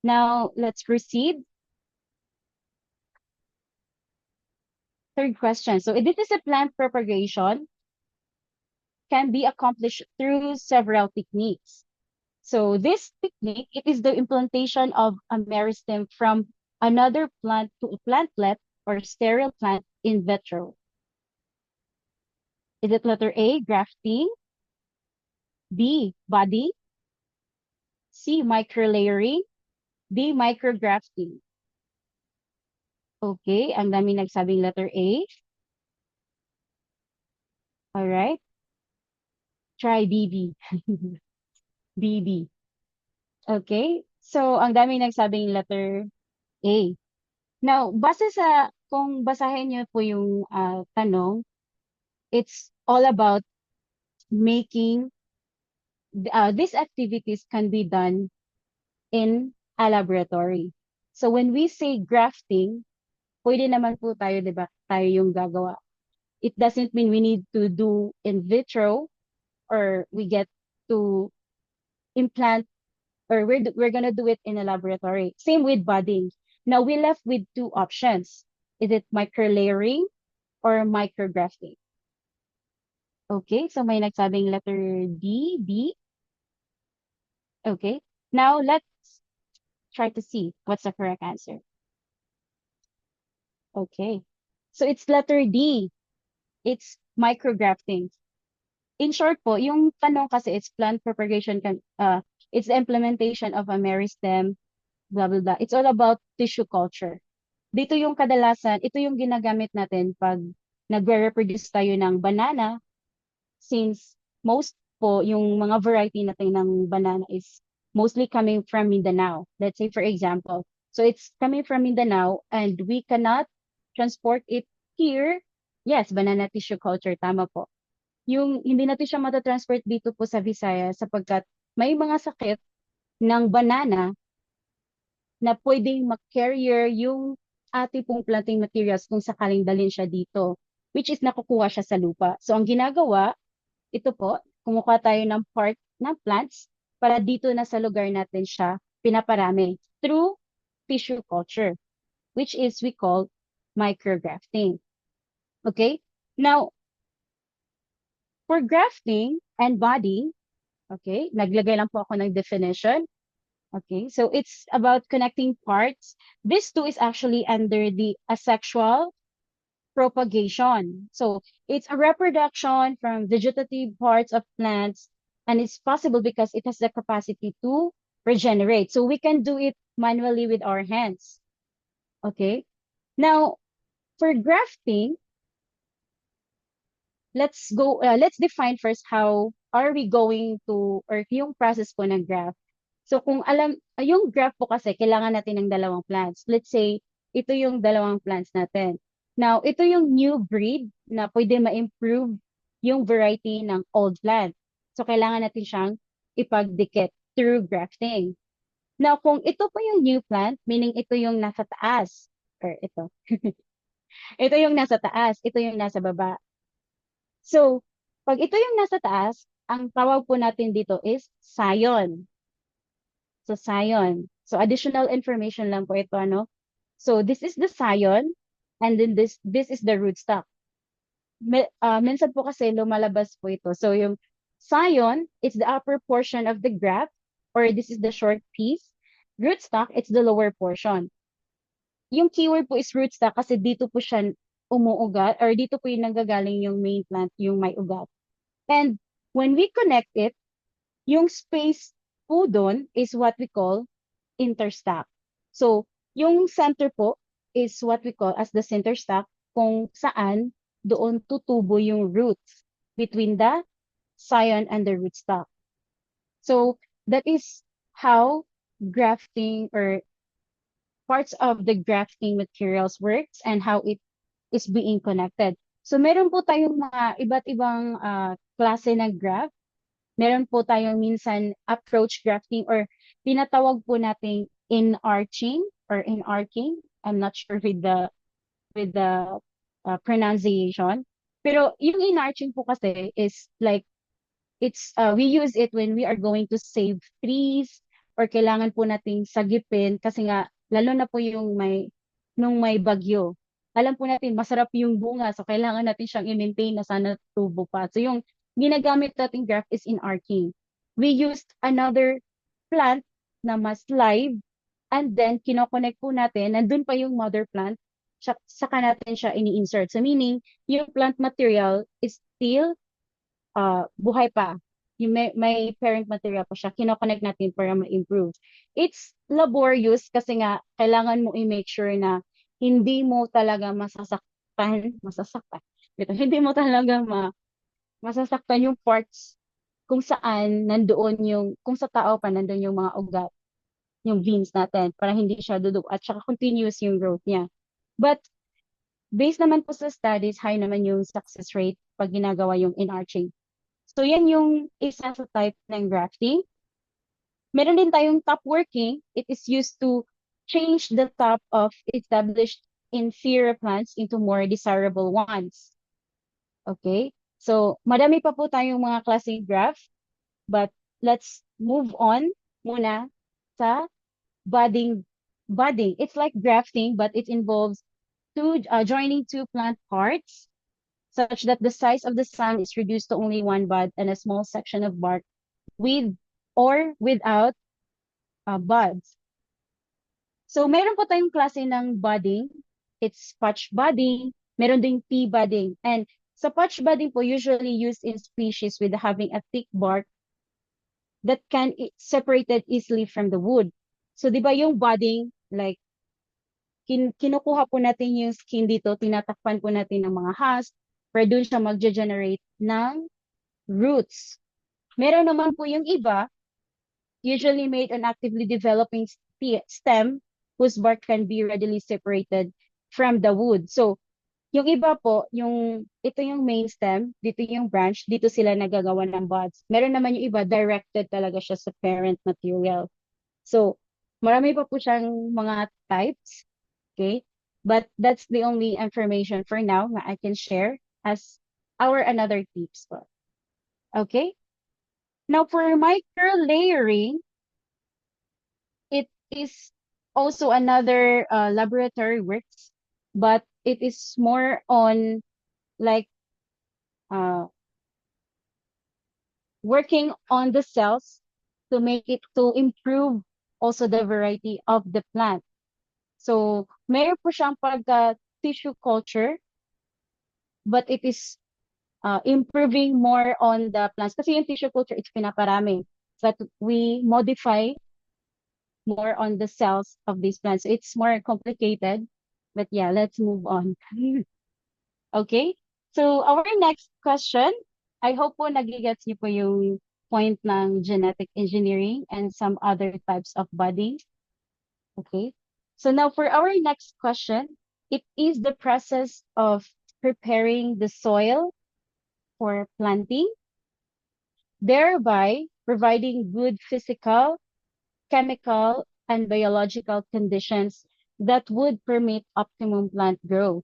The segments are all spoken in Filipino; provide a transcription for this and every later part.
Now, let's proceed. Third question. So this is a plant propagation can be accomplished through several techniques. So this technique, it is the implantation of a meristem from another plant to a plantlet or sterile plant in vitro. Is it letter A, grafting, B, body, C, microlayering, D, micrografting? Okay, ang dami nagsabing letter A. All right, try BB. BB. Okay, so ang dami nagsabing letter A. Now, base sa, kung basahin niyo po yung tanong, it's all about making, these activities can be done in a laboratory. So when we say grafting, pwede naman po tayo, di ba, tayo yung gagawa. It doesn't mean we need to do in vitro or we get to implant or we're gonna do it in a laboratory. Same with budding. Now we left with two options. Is it microlayering or micrografting? Okay, so may nagsabing letter D, B. Okay, now let's try to see what's the correct answer. Okay, so it's letter D. It's micrografting. In short po, yung tanong kasi it's plant propagation it's the implementation of a meristem, blah, blah, blah. It's all about tissue culture. Dito yung kadalasan, ito yung ginagamit natin pag nagre-reproduce tayo ng banana since most po yung mga variety natin ng banana is mostly coming from Mindanao. Let's say for example, so it's coming from Mindanao and we cannot transport it here. Yes, banana tissue culture, tama po. Yung hindi natin siya matatransport dito po sa Visayas sapagkat may mga sakit ng banana na pwedeng mag-carrier yung ating pong planting materials kung sakaling dalhin siya dito, which is nakukuha siya sa lupa. So ang ginagawa, ito po, kumukuha tayo ng part ng plants para dito na sa lugar natin siya pinaparami through tissue culture, which is we call micrografting. Okay? Now, for grafting and budding, okay, naglagay lang po ako ng definition. Okay, so it's about connecting parts. This too is actually under the asexual propagation. So it's a reproduction from vegetative parts of plants, and it's possible because it has the capacity to regenerate. So we can do it manually with our hands. Okay, now for grafting, let's define first how are we going to, or yung process po ng graft. So kung alam, yung graft po kasi, kailangan natin ng dalawang plants. Let's say, ito yung dalawang plants natin. Now, ito yung new breed na pwede ma-improve yung variety ng old plant. So kailangan natin siyang ipagdikit through grafting. Now, kung ito po yung new plant, meaning ito yung nasa taas, or ito, ito yung nasa taas, ito yung nasa baba. So, pag ito yung nasa taas, ang tawag po natin dito is scion. So, scion. So, additional information lang po ito, ano? So, this is the scion, and then this is the rootstock. Minsan po kasi lumalabas po ito. So, yung scion, it's the upper portion of the graft, or this is the short piece. Rootstock, it's the lower portion. Yung keyword po is rootstock kasi dito po siya umuugat, or dito po yung nanggagaling yung main plant, yung may ugat. And when we connect it, yung space po doon is what we call interstock. So, yung center po is what we call as the center stock kung saan doon tutubo yung roots between the scion and the rootstock. So, that is how grafting or parts of the grafting materials works and how it is being connected. So, meron po tayong mga iba't ibang klase ng graft. Meron po tayong minsan approach grafting or tinatawag po nating in-arching or in-arcing. I'm not sure with the pronunciation. Pero yung in-arching po kasi is like we use it when we are going to save trees, or kailangan po nating sagipin kasi nga lalo na po nung may bagyo. Alam po natin masarap yung bunga so kailangan natin siyang i-maintain na sana tubo pa. So yung ginagamit nating graft is in arching. We used another plant na mas live and then kinoconnect po natin, nandun pa yung mother plant, saka natin siya ini-insert. So meaning, yung plant material is still buhay pa. Yung may parent material pa siya, kinoconnect natin para ma-improve. It's laborious kasi nga, kailangan mo i-make sure na hindi mo talaga masasaktan. Ito, hindi mo talaga masasaktan yung parts kung saan nandoon kung sa tao pa nandoon yung mga ugat, yung veins natin, para hindi siya duduk at saka continuous yung growth niya. But, based naman po sa studies, high naman yung success rate pag ginagawa yung enarching. So, yan yung isa sa type ng grafting. Meron din tayong top working. It is used to change the top of established inferior plants into more desirable ones. Okay? So, madami pa po tayong mga klaseng graft, but let's move on muna sa budding. Budding, it's like grafting, but it involves joining two plant parts such that the size of the stem is reduced to only one bud and a small section of bark with or without buds. So, meron po tayong klase ng budding. It's patch budding. Meron ding pea budding. And sa patch budding po, usually used in species with having a thick bark that can separated easily from the wood. So, di ba yung budding, like, kinukuha po natin yung skin dito, tinatakpan po natin ng mga husk, para doon siya magge-generate ng roots. Meron naman po yung iba, usually made on actively developing stem whose bark can be readily separated from the wood. So, yung iba po, ito yung main stem, dito yung branch, dito sila nagagawa ng buds. Meron naman yung iba, directed talaga siya sa parent material. So, marami pa po siyang mga types, okay? But that's the only information for now na I can share as our another tips po. Okay? Now, for micro layering, it is also another laboratory works, but it is more on like uh, working on the cells to make it to improve also the variety of the plant. So, mayroon po siyang pagka tissue culture, but it is improving more on the plants. Kasi yung tissue culture, it's pinaparami. But we modify more on the cells of these plants. So it's more complicated. But yeah, let's move on. Okay? So our next question, I hope po nagigets niyo po yung point ng genetic engineering and some other types of budding. Okay? So now for our next question, it is the process of preparing the soil for planting, thereby providing good physical, chemical, and biological conditions that would permit optimum plant growth.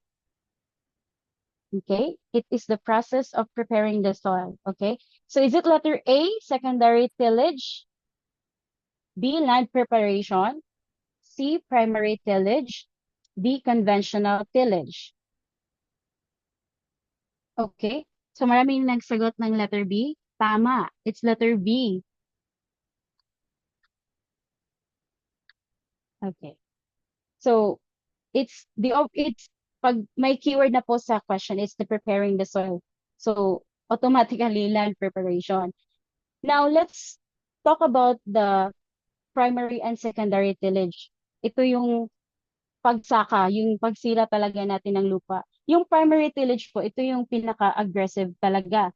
Okay, it is the process of preparing the soil. Okay, so is it letter A, secondary tillage, B, land preparation, C, primary tillage, D, conventional tillage? Okay, so maraming nagsagot ng letter B. Tama, it's letter B. Okay. So, it's pag may keyword na po sa question, it's the preparing the soil. So, automatically land preparation. Now, let's talk about the primary and secondary tillage. Ito yung pagsaka, yung pagsira talaga natin ng lupa. Yung primary tillage po, ito yung pinaka-aggressive talaga.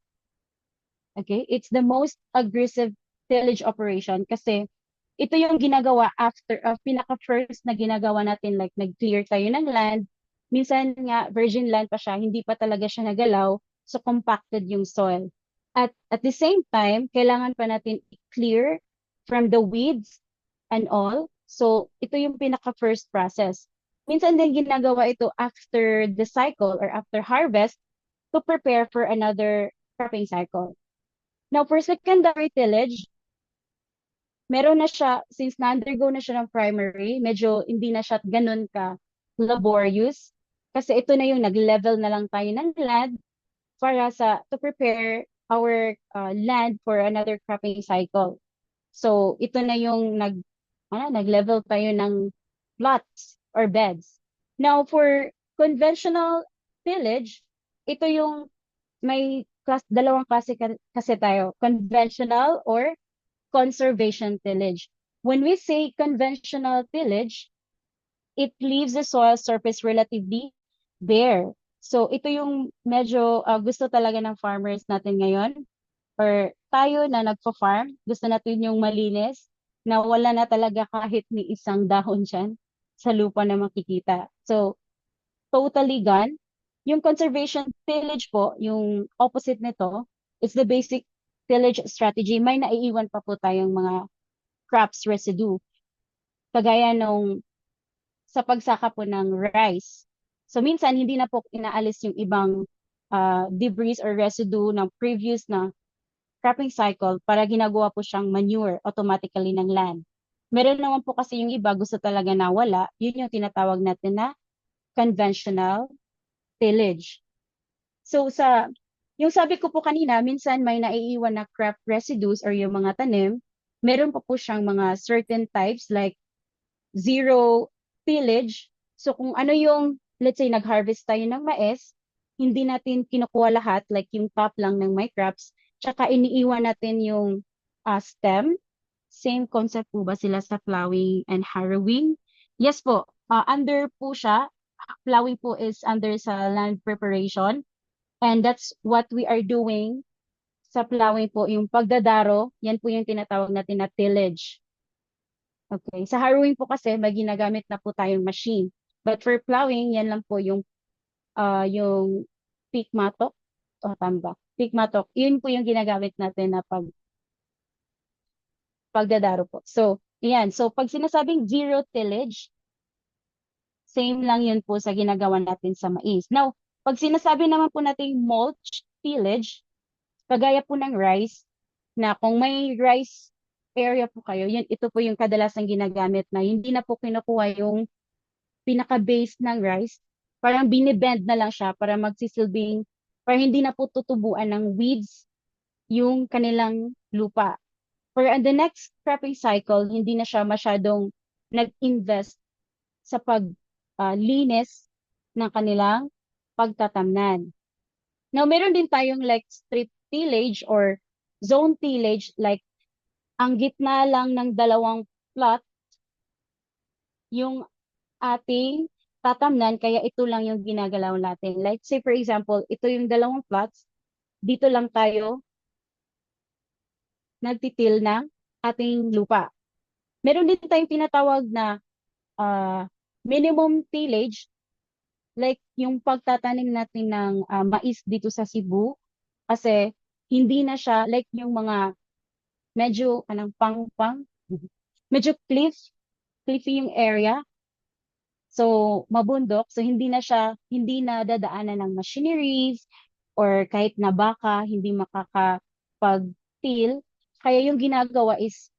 Okay? It's the most aggressive tillage operation kasi ito yung ginagawa after, pinaka-first na ginagawa natin, like nag-clear tayo ng land. Minsan nga, virgin land pa siya, hindi pa talaga siya nagalaw, so compacted yung soil. At the same time, kailangan pa natin i-clear from the weeds and all. So, ito yung pinaka-first process. Minsan din ginagawa ito after the cycle or after harvest to prepare for another cropping cycle. Now, for secondary tillage, meron na siya, since na-undergo na siya ng primary, medyo hindi na siya ganun ka laborious. Kasi ito na yung nag-level na lang tayo ng land para to prepare our land for another cropping cycle. So, ito na yung nag-level tayo ng plots or beds. Now, for conventional tillage, ito yung dalawang klase kasi tayo, conventional or conservation tillage. When we say conventional tillage, it leaves the soil surface relatively bare. So, ito yung medyo gusto talaga ng farmers natin ngayon or tayo na nagpa-farm, gusto natin yung malinis, na wala na talaga kahit ni isang dahon dyan sa lupa na makikita. So, totally gone. Yung conservation tillage po, yung opposite nito, is the basic tillage strategy. May naiiwan pa po tayong mga crops residue. Kagaya nung sa pagsaka po ng rice. So minsan hindi na po inaalis yung ibang debris or residue ng previous na cropping cycle para ginagawa po siyang manure automatically ng land. Meron naman po kasi yung iba gusto talaga na wala, yun yung tinatawag natin na conventional tillage. So yung sabi ko po kanina, minsan may naiiwan na crop residues or yung mga tanim, meron pa po siyang mga certain types like zero tillage. So kung ano yung, let's say, nag-harvest tayo ng mais, hindi natin kinukuha lahat, like yung top lang ng my crops, tsaka iniiwan natin yung stem. Same concept po ba sila sa plowing and harrowing? Yes po, under po siya. Plowing po is under sa land preparation. And that's what we are doing sa plowing po, yung pagdadaro, yan po yung tinatawag natin na tillage. Okay. Sa harrowing po kasi may ginagamit na po tayong machine. But for plowing, yan lang po yung pick matok o tamba. Pick matok, yun po yung ginagamit natin na pagdadaro po. So, yan. So, pag sinasabing zero tillage, same lang yun po sa ginagawa natin sa mais. Now, pag sinasabi naman po natin mulch tillage, kagaya po ng rice, na kung may rice area po kayo, ito po yung kadalasang ginagamit na hindi na po kinukuha yung pinaka-base ng rice, parang binibend na lang siya para hindi na po tutubuan ng weeds yung kanilang lupa. For the next cropping cycle, hindi na siya masyadong nag-invest sa paglinis ng kanilang pagtatamnan. Now, meron din tayong like strip tillage or zone tillage, like ang gitna lang ng dalawang plot, yung ating tatamnan, kaya ito lang yung ginagalaw natin. Like say for example, ito yung dalawang plots, dito lang tayo nagtitil ng ating lupa. Meron din tayong tinatawag na minimum tillage, like yung pagtatanim natin ng mais dito sa Cebu, kasi hindi na siya like yung mga medyo pang-pang, medyo cliffy yung area. So, mabundok. So, hindi na dadaanan ng machineries or kahit na baka, hindi makakapag-till. Kaya yung ginagawa is,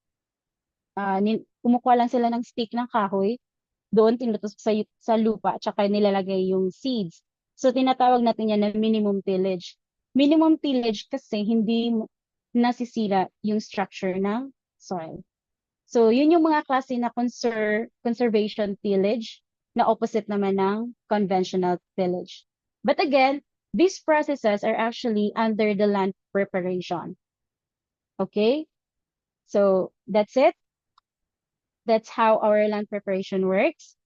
kumukuha lang sila ng stick ng kahoy, doon tinutusok sa lupa, tsaka nilalagay yung seeds. So, tinatawag natin yan na minimum tillage. Minimum tillage kasi hindi nasisira yung structure ng soil. So, yun yung mga klase na conservation tillage na opposite naman ng conventional tillage. But again, these processes are actually under the land preparation. Okay? So, that's it. That's how our land preparation works.